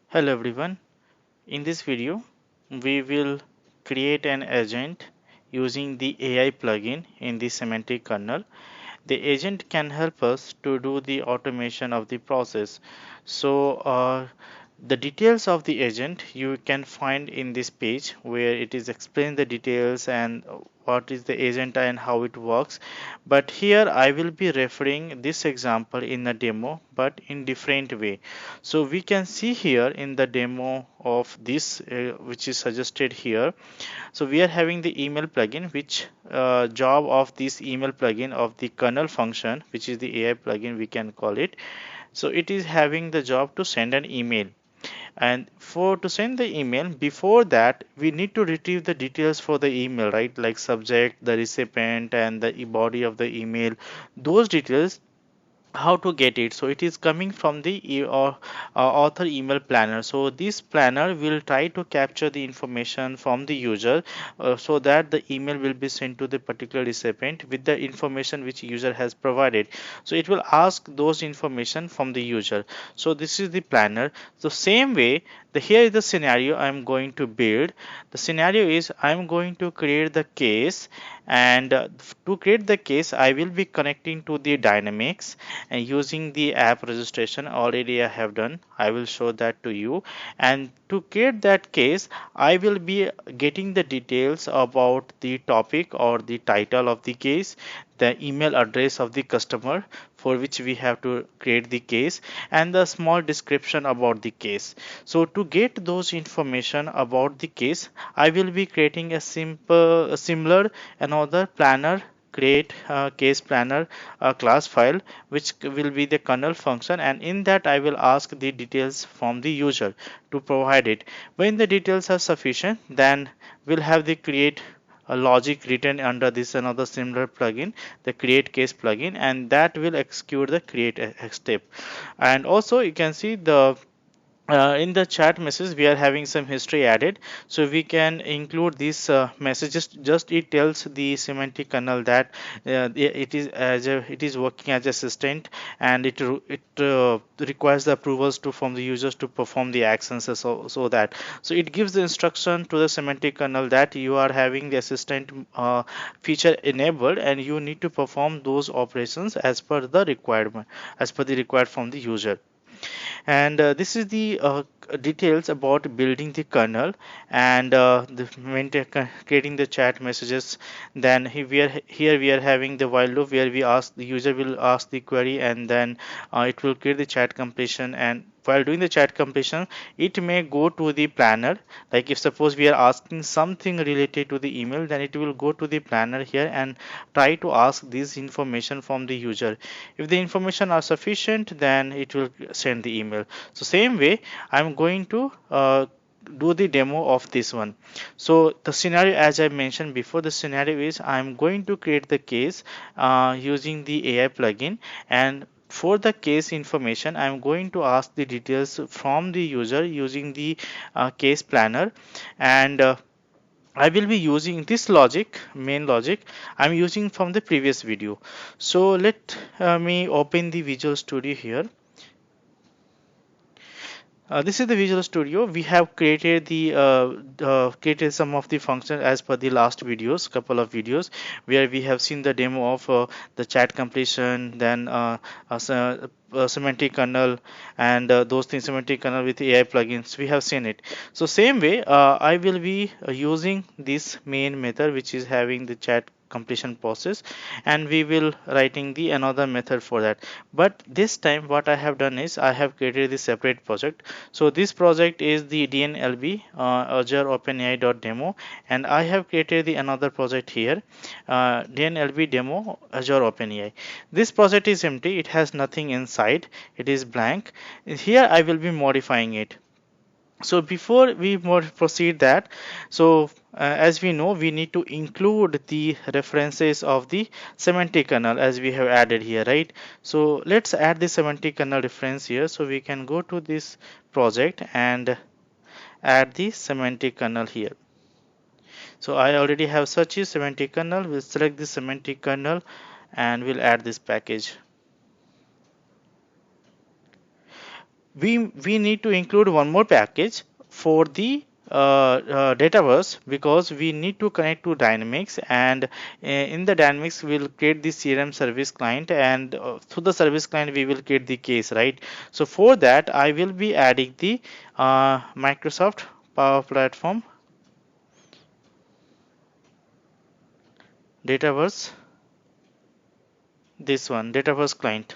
Hello everyone. In this video, we will create an agent using the AI plugin in the semantic kernel. The agent can help us to do the automation of the process. The details of the agent you can find in this page where it is explained the details and what is the agent and how it works. But here I will be referring this example in a demo but in different way. So we can see here in the demo of this which is suggested here. So we are having the email plugin, which job of this email plugin of the kernel function, which is the AI plugin we can call it. So it is having the job to send an email. And for to send the email, before that we need to retrieve the details for the email, right? Like subject, the recipient, and the body of the email. Those details how to get it. So it is coming from the author email planner. So this planner will try to capture the information from the user so that the email will be sent to the particular recipient with the information which user has provided. So it will ask those information from the user. So this is the planner. So same way, the here is the scenario I'm going to build. The scenario is I'm going to create the case, and to create the case I will be connecting to the dynamics and using the app registration already I have done. I will show that to you. And to create that case, I will be getting the details about the topic or the title of the case, the email address of the customer for which we have to create the case, and the small description about the case. So to get those information about the case, I will be creating a similar another planner, create case planner class file, which will be the kernel function, and in that I will ask the details from the user to provide it. When the details are sufficient, then we'll have the create a logic written under this another similar plugin, the create case plugin, and that will execute the create step. And also you can see the in the chat message we are having some history added, so we can include these messages. Just it tells the semantic kernel that it is working as assistant, and it requires the approvals to from the users to perform the actions. So that so it gives the instruction to the semantic kernel that you are having the assistant feature enabled, and you need to perform those operations as per the requirement, as per the required from the user. And this is the details about building the kernel, and creating the chat messages. Then here we are having the while loop where we ask the user will ask the query, and then it will create the chat completion. And while doing the chat completion, it may go to the planner. Like if suppose we are asking something related to the email, then it will go to the planner here and try to ask this information from the user. If the information are sufficient, then it will send the email. So same way I'm going to do the demo of this one. So the scenario, as I mentioned before, the scenario is I'm going to create the case using the AI plugin, and for the case information I'm going to ask the details from the user using the case planner. And I will be using this logic, main logic I'm using from the previous video. So let me open the Visual Studio here. This is the Visual Studio. We have created created some of the functions as per the last videos, couple of videos, where we have seen the demo of the chat completion, then semantic kernel, and those things, semantic kernel with AI plugins. We have seen it. So same way, I will be using this main method, which is having the chat completion process, and we will writing the another method for that. But this time what I have done is I have created this separate project. So this project is the DNLB Azure openai demo, and I have created the another project here, DNLB demo Azure openai. This project is empty, it has nothing inside, it is blank. Here I will be modifying it. So before we more proceed that, so as we know, we need to include the references of the semantic kernel as we have added here, right? So let's add the semantic kernel reference here. So we can go to this project and add the semantic kernel here. So I already have such a semantic kernel. We'll select the semantic kernel and we'll add this package. we need to include one more package for the Dataverse, because we need to connect to Dynamics, and in the Dynamics we'll create the CRM service client, and through the service client we will create the case, right? So for that I will be adding the Microsoft Power Platform Dataverse, this one, Dataverse client.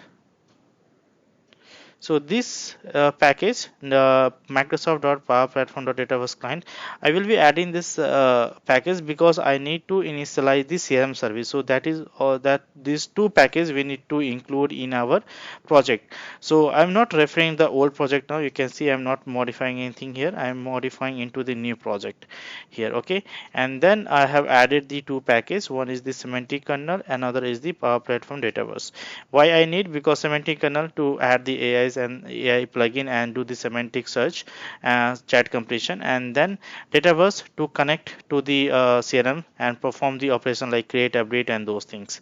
So this package, the Microsoft.powerplatform.dataverse client, I will be adding this package because I need to initialize the CRM service. So that is that these two packages we need to include in our project. So I'm not referring the old project now. You can see I'm not modifying anything here. I'm modifying into the new project here. Okay, and then I have added the two packages. One is the Semantic Kernel, another is the Power Platform Dataverse. Why I need? Because Semantic Kernel to add the AIs and AI plugin and do the semantic search, chat completion, and then Dataverse to connect to the CRM and perform the operation like create, update, and those things.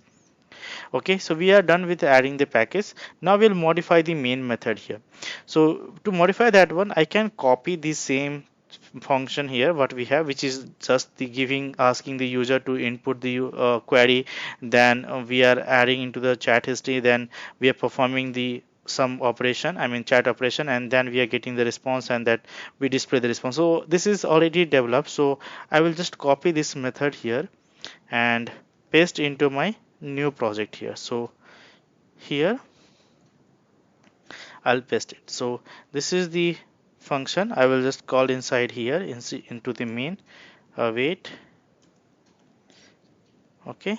Okay, so we are done with adding the package. Now we'll modify the main method here. So to modify that one, I can copy the same function here what we have, which is just the giving, asking the user to input the query, then we are adding into the chat history, then we are performing the some operation, I mean chat operation, and then we are getting the response, and that we display the response. So this is already developed, so I will just copy this method here and paste into my new project here. So here I'll paste it. So this is the function I will just call inside here into the main. Wait. Okay,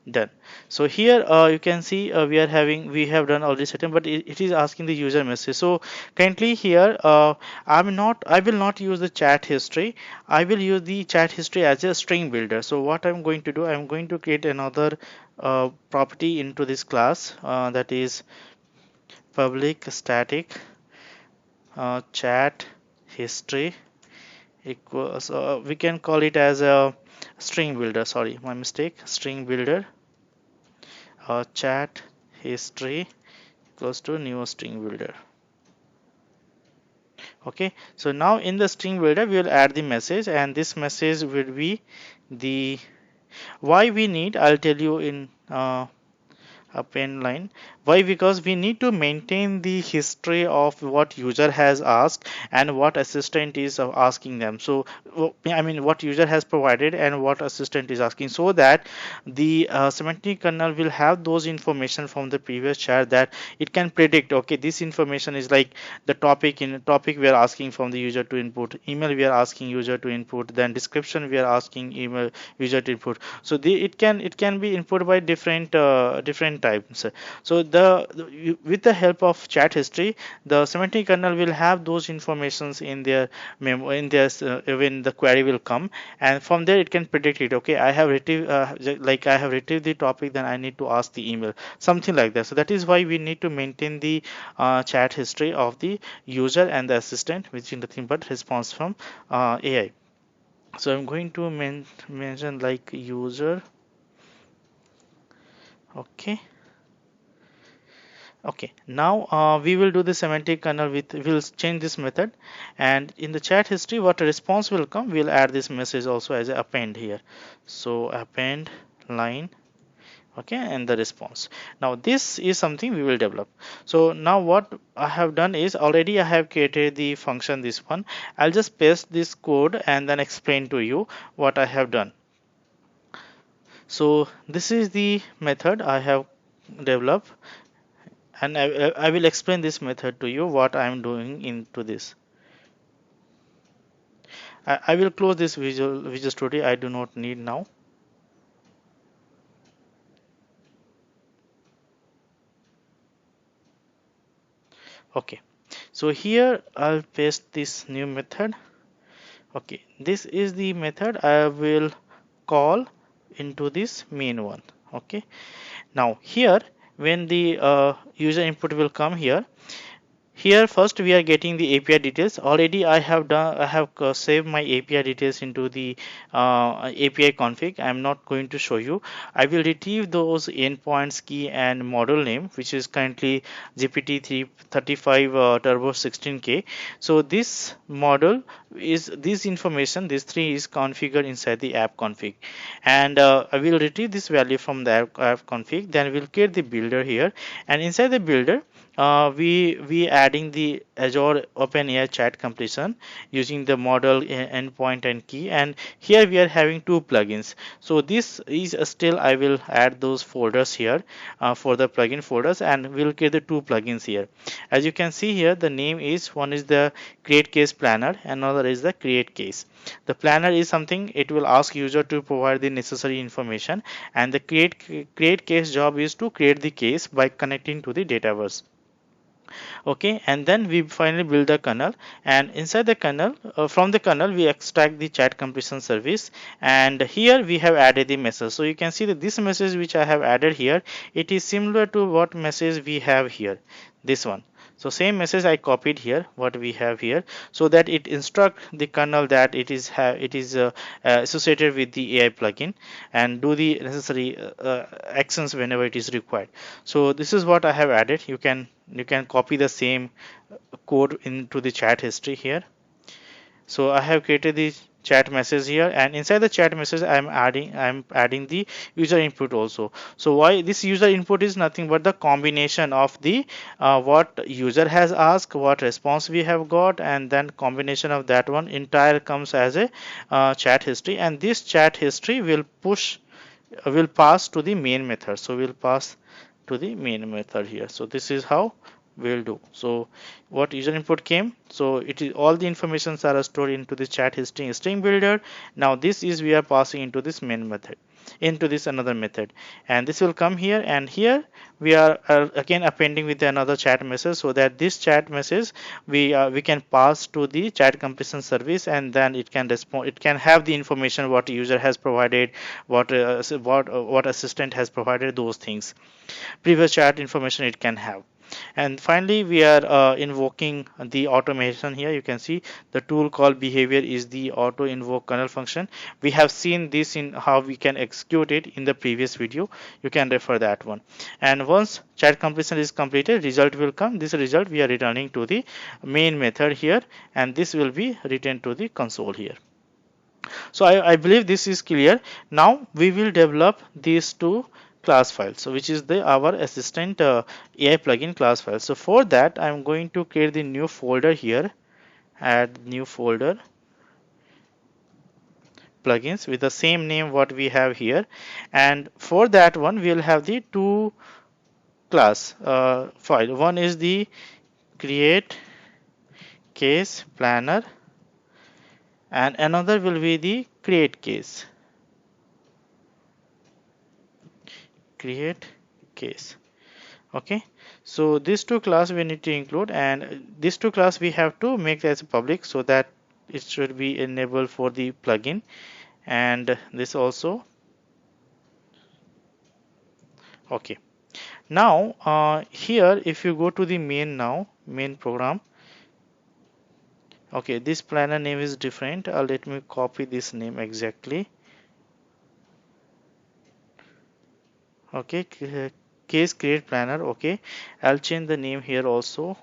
done. So here you can see we have done all this setting, but it is asking the user message. So currently here I will not use the chat history. I will use the chat history as a string builder. So what I'm going to do, I'm going to create another property into this class, that is public static chat history equals, we can call it as a string builder, sorry, my mistake, string builder, chat history equals to new string builder. Okay, so now in the string builder we will add the message, and this message will be the, why we need, I'll tell you in append line. Why? Because we need to maintain the history of what user has asked and what assistant is asking them. So I mean what user has provided and what assistant is asking, so that the semantic kernel will have those information from the previous chat, that it can predict, okay, this information is like the topic, in topic we are asking from the user to input, email we are asking user to input, then description we are asking email user to input. So it can be input by different types. So with the help of chat history, the semantic kernel will have those informations in their memo, in their when the query will come, and from there it can predict it. Okay, I have retrieved like I have retrieved the topic, then I need to ask the email, something like that. So that is why we need to maintain the chat history of the user and the assistant, which is nothing but response from AI. So I'm going to mention like user. Okay. Okay, now we will do the semantic kernel with, we'll change this method, and in the chat history what response will come, we'll add this message also as a append here. So append line, okay, and the response. Now this is something we will develop. So now what I have done is, already I have created the function, this one. I'll just paste this code and then explain to you what I have done. So this is the method I have developed, and I will explain this method to you what I am doing into this. I will close this Visual Studio. I do not need now. Okay, so here I'll paste this new method. Okay, this is the method I will call into this main one. Okay, now here when the user input will come here, Here first we are getting the API details. Already I have saved my API details into the API config. I'm not going to show you. I will retrieve those endpoints key and model name, which is currently GPT-335 Turbo 16K. So this model is this information, this three is configured inside the app config, and I will retrieve this value from the app config. Then we'll create the builder here, and inside the builder we adding the Azure OpenAI chat completion using the model endpoint and key, and here we are having two plugins. So this is still I will add those folders here for the plugin folders, and we'll get the two plugins here. As you can see here, the name is one is the create case planner, another is the create case. The planner is something it will ask user to provide the necessary information, and the create case job is to create the case by connecting to the Dataverse. Okay, and then we finally build the kernel, and inside the kernel from the kernel we extract the chat completion service, and here we have added the message. So you can see that this message which I have added here, it is similar to what message we have here, this one. So same message I copied here, what we have here, so that it instruct the kernel that it is associated with the AI plugin and do the necessary actions whenever it is required. So this is what I have added. You can copy the same code into the chat history here. So I have created the chat message here, and inside the chat message I'm adding the user input also. So why this user input is nothing but the combination of the what user has asked, what response we have got, and then combination of that one entire comes as a chat history, and this chat history will pass to the main method. So we'll pass to the main method here. So this is how we'll do. So what user input came, so it is all the informations are stored into the chat history string builder. Now this is we are passing into this main method, into this another method, and this will come here, and here we are again appending with another chat message, so that this chat message we can pass to the chat completion service, and then it can respond, it can have the information what user has provided, what assistant has provided, those things, previous chat information it can have. And finally we are invoking the automation. Here you can see the tool called behavior is the auto invoke kernel function. We have seen this in how we can execute it in the previous video, you can refer that one. And once chat completion is completed, result will come. This result we are returning to the main method here, and this will be returned to the console here. So I believe this is clear. Now we will develop these two class files, so which is the our assistant AI plugin class file. So for that I'm going to create the new folder here, add new folder plugins with the same name what we have here, and for that one we'll have the two class file. One is the create case planner, and another will be the create case. Okay, so these two class we need to include, and these two class we have to make as public, so that it should be enabled for the plugin, and this also. Okay, now here if you go to the main program. Okay, this planner name is different. Let me copy this name exactly. Okay, case create planner. Okay, I'll change the name here also.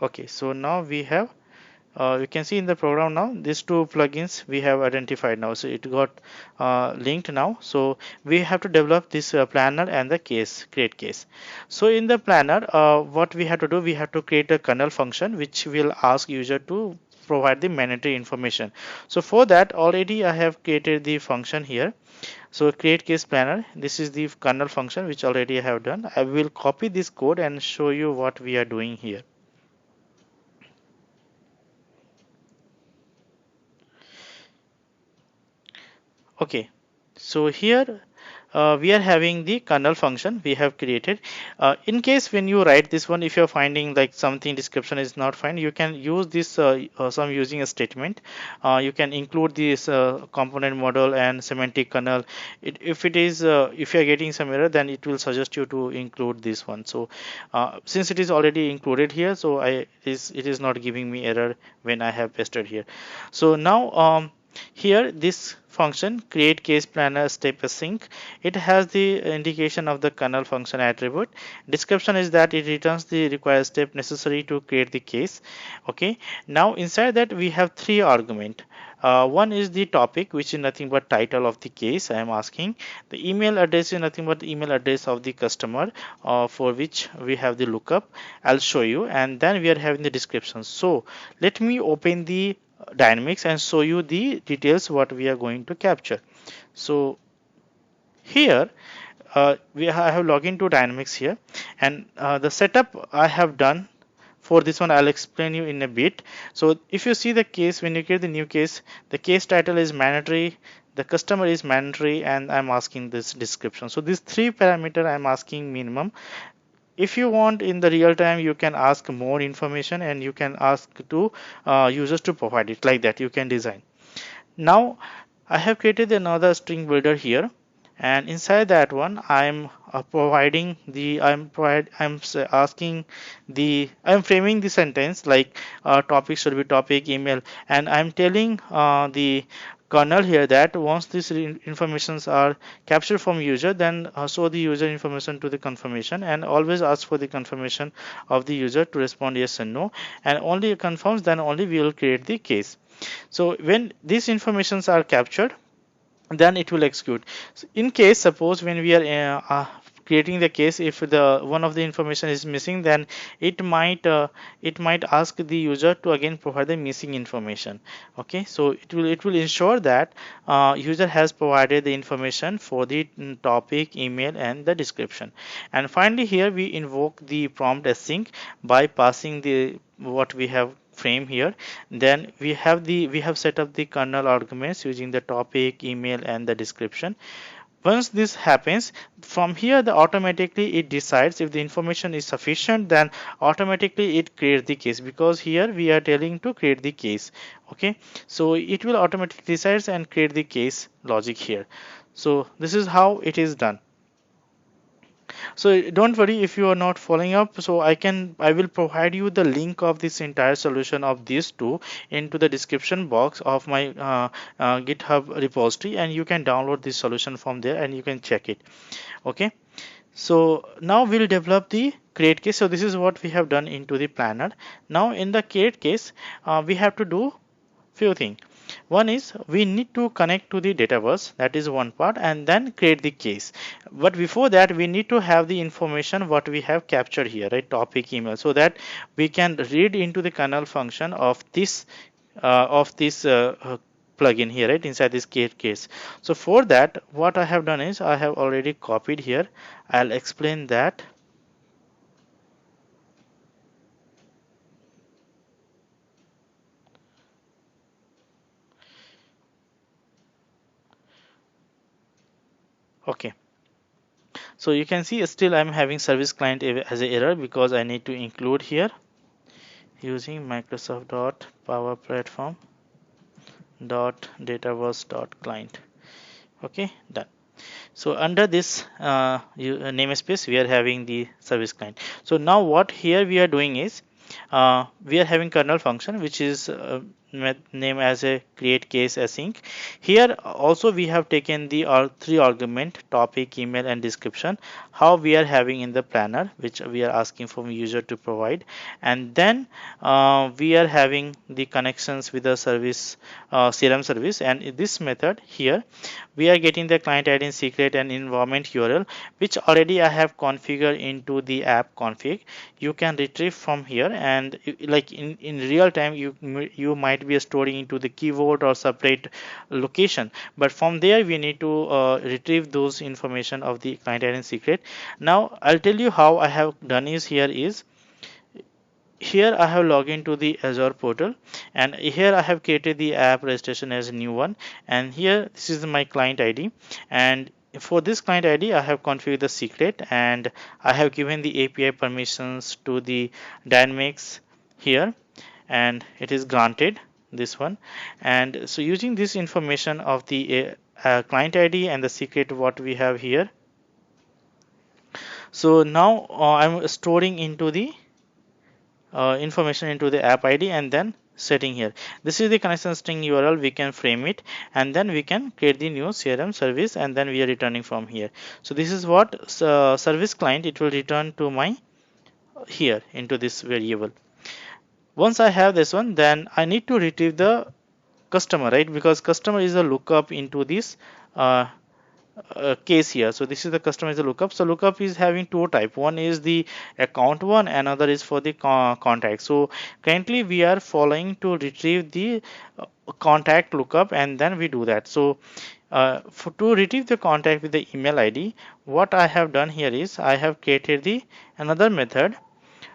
Okay, so now we have you can see in the program now these two plugins we have identified now, so it got linked now. So we have to develop this planner and the create case. So in the planner what we have to do, we have to create a kernel function which will ask user to provide the mandatory information. So for that already I have created the function here. So create case planner, this is the kernel function which already I have done. I will copy this code and show you what we are doing here. Okay, so here we are having the kernel function we have created. In case when you write this one, if you're finding like something description is not fine, you can use this some using a statement. You can include this component model and semantic kernel. If it is if you are getting some error, then it will suggest you to include this one. So since it is already included here, so it is not giving me error when I have pasted here. So now here this function create case planner step async, it has the indication of the kernel function attribute. Description is that it returns the required step necessary to create the case. Okay, now inside that we have three argument. One is the topic, which is nothing but title of the case I am asking. The email address is nothing but the email address of the customer for which we have the lookup. I'll show you, and then we are having the description. So let me open the dynamics and show you the details what we are going to capture. So here I have logged into dynamics here, and the setup I have done for this one I'll explain you in a bit. So if you see the case, when you create the new case, the case title is mandatory, the customer is mandatory, and I'm asking this description. So these three parameter I'm asking minimum. If you want in the real time, you can ask more information and you can ask to users to provide it like that. You can design. Now I have created another string builder here, and inside that one I'm providing the asking the I'm framing the sentence like topic should be topic email, and I'm telling the kernel here that once these informations are captured from user, then show the user information to the confirmation, and always ask for the confirmation of the user to respond yes and no, and only confirms, then only we will create the case. So when these informations are captured, then it will execute. So in case suppose when we are creating the case, if the one of the information is missing, then it might ask the user to again provide the missing information. Okay, so it will ensure that user has provided the information for the topic, email, and the description. And finally here we invoke the prompt async by passing the what we have frame here. Then we have set up the kernel arguments using the topic, email, and the description. Once this happens, from here the automatically it decides if the information is sufficient, then automatically it creates the case, because here we are telling to create the case. Okay, so it will automatically decides and create the case logic here. So this is how it is done. So don't worry if you are not following up. So I will provide you the link of this entire solution of these two into the description box of my GitHub repository, and you can download this solution from there and you can check it. Okay. So now we'll develop the create case. So this is what we have done into the planner. Now in the create case, we have to do few things. One is we need to connect to the database, that is one part, and then create the case. But before that, we need to have the information what we have captured here, right? Topic, email, so that we can read into the kernel function of this plugin here, right, inside this create case. So for that, what I have done is I have already copied here. I'll explain that. Okay. So you can see still I'm having service client as an error because I need to include here using Microsoft dot Power Platform dot Dataverse dot client. Okay, done. So under this namespace we are having the service client. So now what here we are doing is we are having kernel function which is name as a create case async. Here also we have taken the three argument topic, email, and description, how we are having in the planner, which we are asking from user to provide, and then we are having the connections with the service CRM service, and in this method here we are getting the client ID secret and environment URL, which already I have configured into the app config. You can retrieve from here, and like in real time you might be storing into the keyboard or separate location, but from there we need to retrieve those information of the client ID secret. Now I'll tell you how I have done is here I have logged into the Azure portal, and here I have created the app registration as a new one, and here this is my client ID, and for this client ID, I have configured the secret and I have given the API permissions to the dynamics here, and it is granted this one. And so using this information of the client ID and the secret what we have here, so now I'm storing into the information into the app ID and then setting here. This is the connection string URL. We can frame it and then we can create the new CRM service and then we are returning from here. So this is what service client it will return to my here into this variable. Once I have this one, then I need to retrieve the customer, right? Because customer is a lookup into this uh, case here. So this is the customer is a lookup. So lookup is having two type. One is the account one, another is for the contact. So currently we are following to retrieve the contact lookup and then we do that. So to retrieve the contact with the email ID, what I have done here is I have created the another method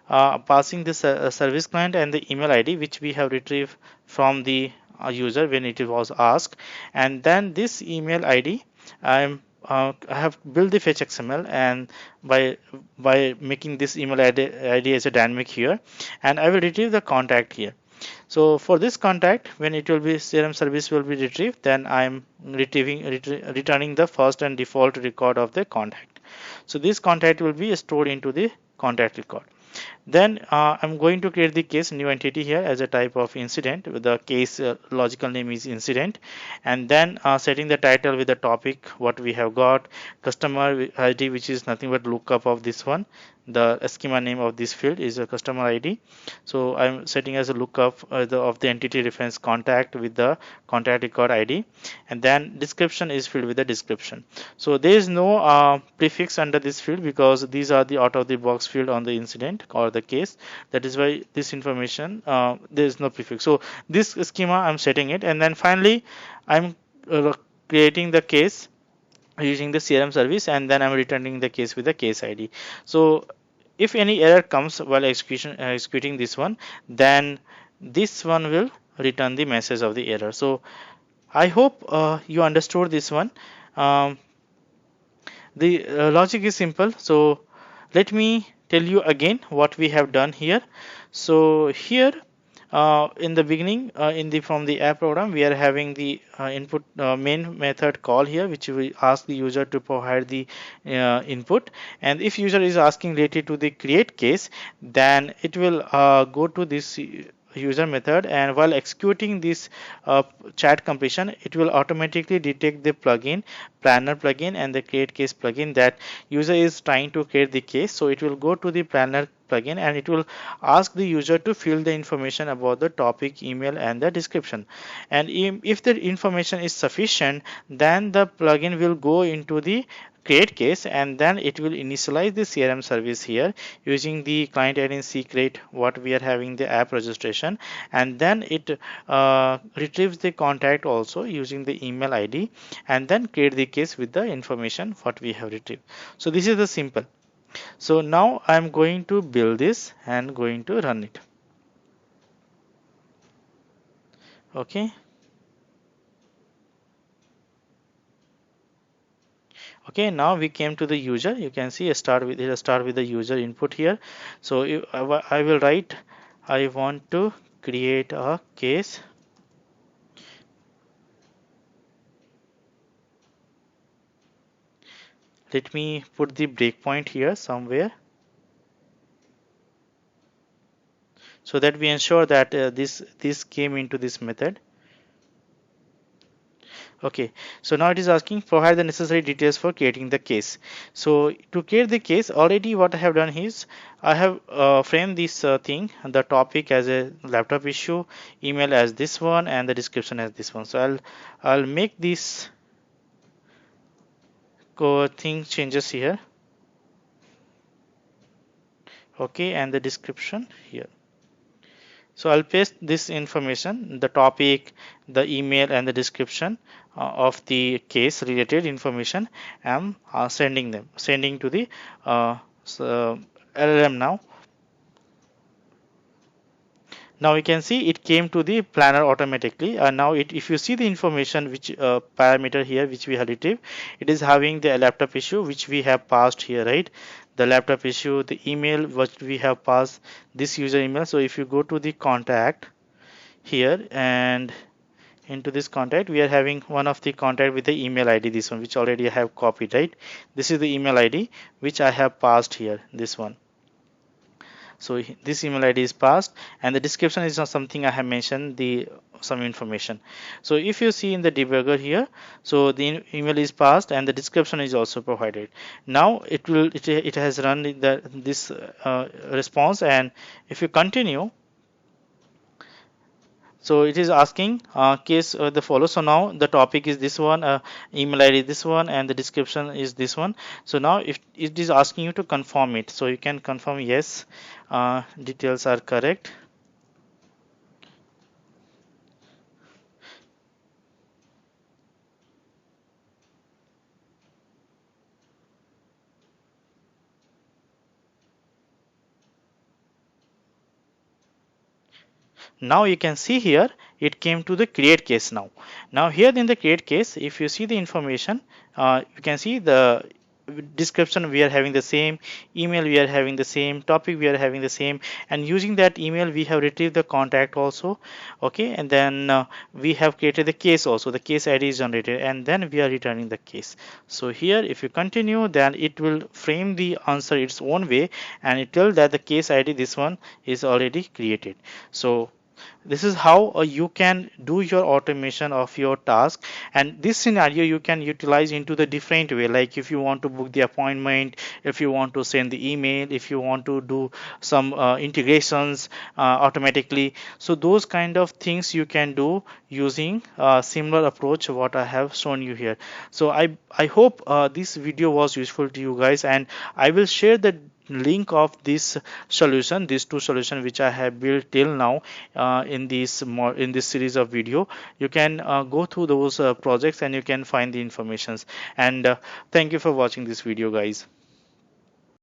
passing this service client and the email ID which we have retrieved from the user when it was asked, and then this email ID I have built the fetch XML and by making this email ID as a dynamic here, and I will retrieve the contact here. So for this contact, when it will be CRM service will be retrieved, then I'm returning the first and default record of the contact. So this contact will be stored into the contact record. Then I'm going to create the case new entity here as a type of incident. With the case logical name is incident, and then setting the title with the topic what we have got, customer ID which is nothing but lookup of this one. The schema name of this field is a customer ID. So I'm setting as a lookup of the entity reference contact with the contact record ID, and then description is filled with the description. So there is no prefix under this field because these are the out of the box field on the incident or the case. That is why this information there is no prefix. So this schema I'm setting it, and then finally I'm creating the case using the CRM service, and then I'm returning the case with the case ID. So if any error comes while executing this one, then this one will return the message of the error. So I hope you understood this one. Um, the logic is simple. So let me tell you again what we have done here. So here in the beginning in the from the app program we are having the input main method call here which will ask the user to provide the input, and if user is asking related to the create case, then it will go to this user method, and while executing this chat completion it will automatically detect the plugin planner plugin and the create case plugin that user is trying to create the case. So it will go to the planner plugin and it will ask the user to fill the information about the topic, email and the description, and if the information is sufficient, then the plugin will go into the create case and then it will initialize the CRM service here using the client ID secret what we are having the app registration, and then it retrieves the contact also using the email ID and then create the case with the information what we have retrieved. So this is the simple. So now I'm going to build this and going to run it. Okay. Okay, now we came to the user. You can see a start with the user input here. So I will write I want to create a case. Let me put the breakpoint here somewhere so that we ensure that this came into this method. Okay, so now it is asking provide the necessary details for creating the case. So to create the case, already what I have done is I have framed this thing, the topic as a laptop issue, email as this one, and the description as this one. So I'll make this thing changes here. Okay, and the description here. So I'll paste this information, the topic, the email, and the description of the case related information. I'm sending to the uh, LLM now. Now you can see it came to the planner automatically. And now if you see the information which parameter here which we have retrieved, it is having the laptop issue which we have passed here, right? The laptop issue, the email which we have passed, this user email. So if you go to the contact here and into this contact, we are having one of the contact with the email ID, this one which already I have copied, right? This is the email ID which I have passed here, this one. So this email ID is passed, and the description is not something I have mentioned the some information. So if you see in the debugger here, so the email is passed and the description is also provided. Now it has run this response, and if you continue, so it is asking case the follow. So now the topic is this one, email ID is this one, and the description is this one. So now if it is asking you to confirm it, so you can confirm yes, details are correct. Now you can see here it came to the create case. Now here in the create case, if you see the information, you can see the description we are having the same, email we are having the same, topic we are having the same, and using that email we have retrieved the contact also. Okay, and then we have created the case also, the case ID is generated, and then we are returning the case. So here if you continue, then it will frame the answer its own way, and it tells that the case ID this one is already created. So this is how you can do your automation of your task, and this scenario you can utilize into the different way, like if you want to book the appointment, if you want to send the email, if you want to do some integrations automatically. So those kind of things you can do using a similar approach what I have shown you here. So I hope this video was useful to you guys, and I will share the link of this solution, these two solutions which I have built till now in this series of video. You can go through those projects and you can find the informations. And thank you for watching this video, guys.